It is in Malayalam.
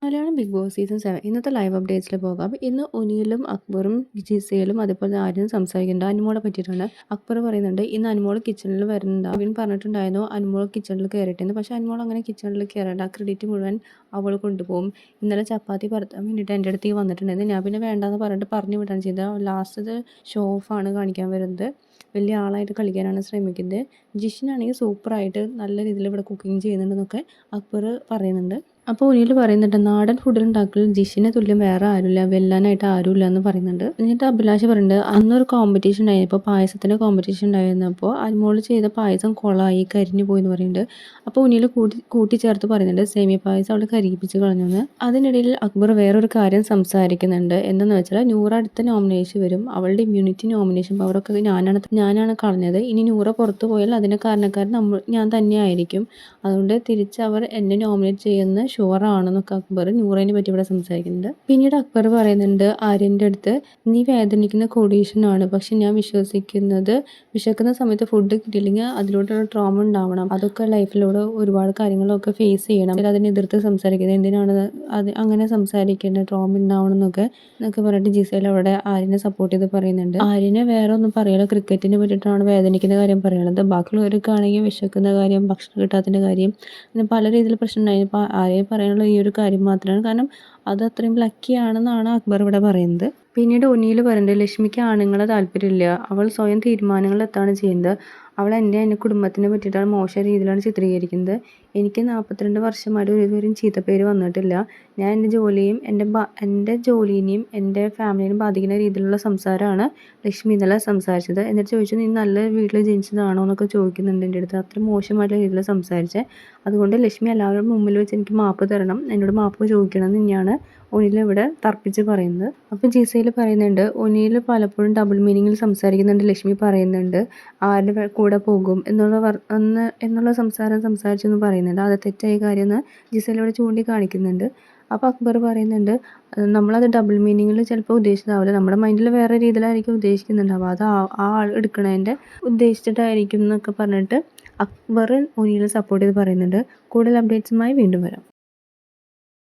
മലയാളം ബിഗ് ബോസ് സീസൺ 7 ഇന്നത്തെ ലൈവ് അപ്ഡേറ്റ്സിൽ പോകാം. ഇന്ന് ഒനിയിലും അക്ബറും ജിസയിലും അതേപോലെ ആര്യനും സംസാരിക്കുന്നുണ്ട്. അനുമോളെ പറ്റിയിട്ടാണ്. അക്ബർ പറയുന്നുണ്ട് ഇന്ന് അനുമോൾ കിച്ചണിൽ വരുന്നുണ്ട്. അവൻ പറഞ്ഞിട്ടുണ്ടായിരുന്നു അനുമോൾ കിച്ചണിൽ കയറിയിട്ടെന്ന്. പക്ഷേ അനുമോൾ അങ്ങനെ കിച്ചണിൽ കയറേണ്ട, ആ ക്രെഡിറ്റ് മുഴുവൻ അവൾ കൊണ്ടുപോകും. ഇന്നലെ ചപ്പാത്തി പരത്താൻ വേണ്ടിയിട്ട് എൻ്റെ അടുത്തേക്ക് വന്നിട്ടുണ്ടായിരുന്നു. ഞാൻ പിന്നെ വേണ്ടാന്ന് പറഞ്ഞിട്ട് പറഞ്ഞു വിടുകയാണ് ചെയ്തത്. ലാസ്റ്റ് ഷോ ഓഫാണ് കാണിക്കാൻ വരുന്നത്. വലിയ ആളായിട്ട് കളിക്കാനാണ് ശ്രമിക്കുന്നത്. ജിഷിനാണെങ്കിൽ സൂപ്പറായിട്ട് നല്ല രീതിയിൽ ഇവിടെ കുക്കിംഗ് ചെയ്യുന്നുണ്ടെന്നൊക്കെ അക്ബർ പറയുന്നുണ്ട്. അപ്പോൾ ഒനിയിൽ പറയുന്നുണ്ട് നാടൻ ഫുഡ് ഉണ്ടാക്കൽ ജിഷിനെ തുല്യം വേറെ ആരുമില്ല, വെല്ലാനായിട്ട് ആരുമില്ല എന്ന് പറയുന്നുണ്ട്. എന്നിട്ട് അഭിലാഷ് പറയുന്നുണ്ട് അന്നൊരു കോമ്പറ്റീഷൻ ഉണ്ടായിരുന്നപ്പോൾ പായസത്തിൻ്റെ കോമ്പറ്റീഷൻ ഉണ്ടായിരുന്നപ്പോൾ അനുമോൾ ചെയ്ത പായസം കൊളായി കരിഞ്ഞു പോയി എന്ന് പറയുന്നുണ്ട്. അപ്പോൾ ഒനിയിൽ കൂട്ടിച്ചേർത്ത് പറയുന്നുണ്ട് സേമിയ പായസം അവൾ കരിയിപ്പിച്ച് കളഞ്ഞെന്ന്. അതിനിടയിൽ അക്ബർ വേറൊരു കാര്യം സംസാരിക്കുന്നുണ്ട്. എന്തെന്ന് വെച്ചാൽ നൂറ അടുത്ത നോമിനേഷൻ വരും, അവളുടെ ഇമ്മ്യൂണിറ്റി നോമിനേഷൻ പവറൊക്കെ ഞാനാണ് കളഞ്ഞത്. ഇനി നൂറ പുറത്തു പോയാൽ അതിന് കാരണക്കാരൻ ഞാൻ തന്നെയായിരിക്കും. അതുകൊണ്ട് തിരിച്ച് അവർ എന്നെ നോമിനേറ്റ് ചെയ്യുന്ന ഷുവറാണെന്നൊക്കെ അക്ബർ നൂറേനെ പറ്റി ഇവിടെ സംസാരിക്കുന്നുണ്ട്. പിന്നീട് അക്ബർ പറയുന്നുണ്ട് ആര്യൻ്റെ അടുത്ത് നീ വേദനിക്കുന്ന കോടീഷനാണ്, പക്ഷെ ഞാൻ വിശ്വസിക്കുന്നത് വിശക്കുന്ന സമയത്ത് ഫുഡ് കിട്ടിയില്ലെങ്കിൽ അതിലൂടെയുള്ള ട്രോമ ഉണ്ടാവണം. അതൊക്കെ ലൈഫിലൂടെ ഒരുപാട് കാര്യങ്ങളൊക്കെ ഫേസ് ചെയ്യണം. അതിനെ എതിർത്ത് സംസാരിക്കുന്നത് എന്തിനാണ് അത് അങ്ങനെ സംസാരിക്കേണ്ടത്, ട്രോമ ഉണ്ടാവണം എന്നൊക്കെ പറഞ്ഞിട്ട് ജിസേൽ അവിടെ ആര്യനെ സപ്പോർട്ട് ചെയ്ത് പറയുന്നുണ്ട്. ആര്യനെ വേറെ ഒന്നും പറയില്ല, ക്രിക്കറ്റിനെ പറ്റിയിട്ടാണ് വേദനിക്കുന്ന കാര്യം പറയുന്നത്. ബാക്കിയുള്ളവർക്ക് ആണെങ്കിൽ വിശക്കുന്ന കാര്യം, ഭക്ഷണം കിട്ടാത്തതിൻ്റെ കാര്യം, അങ്ങനെ പല രീതിയിൽ പ്രശ്നം ഉണ്ടായിരുന്നു. ഇപ്പോൾ ആര്യ പറയാനുള്ള ഈ ഒരു കാര്യം മാത്രമാണ്. കാരണം അത് അത്രയും ലക്കിയാണെന്നാണ് അക്ബർ ഇവിടെ പറയുന്നത്. പിന്നീട് ഒനിയിൽ പറയുന്നത് ലക്ഷ്മിക്ക് ആണുങ്ങളെ താല്പര്യമില്ല, അവൾ സ്വയം തീരുമാനങ്ങൾ എത്താണ് ചെയ്യുന്നത്, അവൾ എൻ്റെ കുടുംബത്തിനെ പറ്റിയിട്ടാണ് മോശം രീതിയിലാണ് ചിത്രീകരിക്കുന്നത്. എനിക്ക് 42 വർഷമായിട്ട് ഇതുവരെയും ചീത്തപ്പേര് വന്നിട്ടില്ല. ഞാൻ എൻ്റെ ജോലിനെയും എൻ്റെ ഫാമിലിനെയും ബാധിക്കുന്ന രീതിയിലുള്ള സംസാരമാണ് ലക്ഷ്മി ഇന്നലെ സംസാരിച്ചത്. എന്നിട്ട് ചോദിച്ചു നീ നല്ല വീട്ടിൽ ജനിച്ചതാണോ എന്നൊക്കെ ചോദിക്കുന്നുണ്ട് എൻ്റെ അടുത്ത്. അത്ര മോശമായിട്ടുള്ള രീതിയിൽ സംസാരിച്ചത്. അതുകൊണ്ട് ലക്ഷ്മി എല്ലാവരുടെ മുമ്പിൽ വെച്ച് എനിക്ക് മാപ്പ് തരണം, എന്നോട് മാപ്പ് ചോദിക്കണം എന്ന് തന്നെയാണ് ഒനിയിൽ ഇവിടെ തർപ്പിച്ച് പറയുന്നത്. അപ്പോൾ ജിസയിൽ പറയുന്നുണ്ട് ഒനിയിൽ പലപ്പോഴും ഡബിൾ മീനിങ്ങിൽ സംസാരിക്കുന്നുണ്ട്. ലക്ഷ്മി പറയുന്നുണ്ട് ആരുടെ കൂടെ പോകും എന്നുള്ള സംസാരിച്ചെന്ന് പറയുന്നുണ്ട്. അത് തെറ്റായ കാര്യമെന്ന് ജിസയിൽ ഇവിടെ ചൂണ്ടിക്കാണിക്കുന്നുണ്ട്. അപ്പോൾ അക്ബർ പറയുന്നുണ്ട് നമ്മളത് ഡബിൾ മീനിങ്ങിൽ ചിലപ്പോൾ ഉദ്ദേശിച്ചതാവില്ല, നമ്മുടെ മൈൻഡിൽ വേറെ രീതിയിലായിരിക്കും ഉദ്ദേശിക്കുന്നുണ്ടാവുക, അത് ആ ആൾ എടുക്കണതിൻ്റെ ഉദ്ദേശിച്ചിട്ടായിരിക്കും എന്നൊക്കെ പറഞ്ഞിട്ട് അക്ബർ ഒനിയിൽ സപ്പോർട്ട് ചെയ്ത് പറയുന്നുണ്ട്. കൂടുതൽ അപ്ഡേറ്റ്സുമായി വീണ്ടും വരാം.